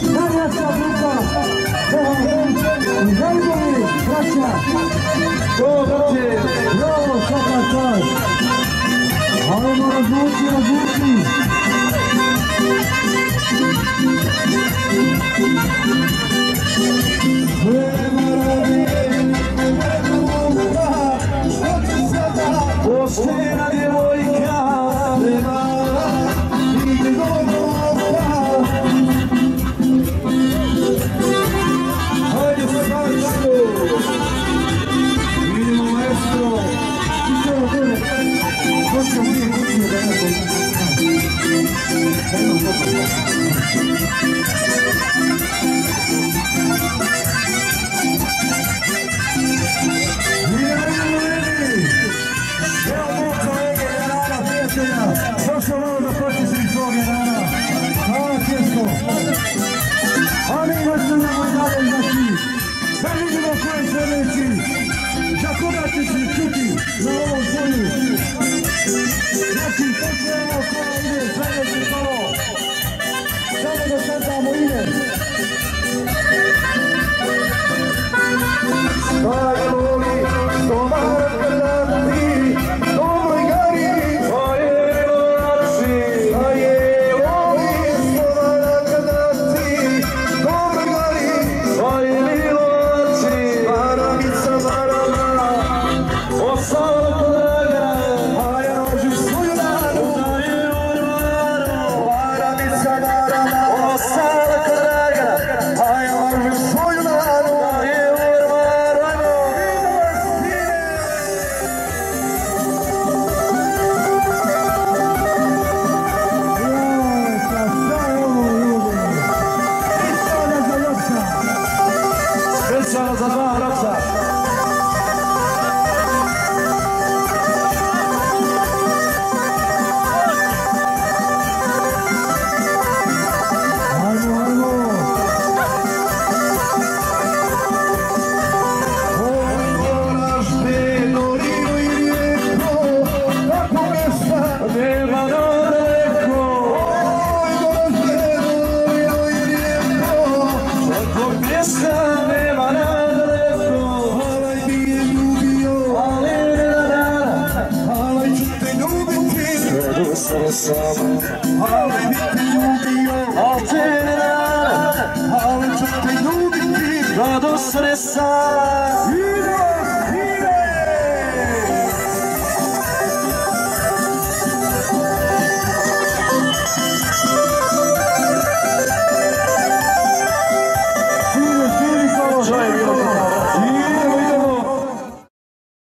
Najjača grupa, Zajbovi, braća. To, braće. Bravo, svaka čast. Ajmo razvuci, razvuci. Poštena djevojka, hajde Sačko, idemo maestro. Hoćemo mi kućnije da došao malo da počestim svog Jarana. Hvala Česko. A mi nastavljamo dalje, znači, da vidimo ko je sljedeći. Za koga će se čuti na ovom polju. Znači, počnemo koja ide sljedeći kolo. Samo da čekamo ide. Kaj voli, to markati, to moj gari, a je lači, a je voli, to markati, to moj gari, a je lači, maramica marama, osala draga, a ja nožim svoju ranu, a je urvaro, maramica marama, osala draga, a ja nožim svoju ranu, a je urvaro. Specijalno za dva Hrapca. Ajmo, ajmo. Moraš bedorino i lijepo, tako mjesta nema daleko. Moraš bedorino i lijepo, tako mjesta nema daleko. Halaj bi je ljubio, ali ne rada, halaj ću te ljubiti, rado sam. Halaj bi te ljubio, ali te ne rada, halaj ću te ljubiti, rado sam.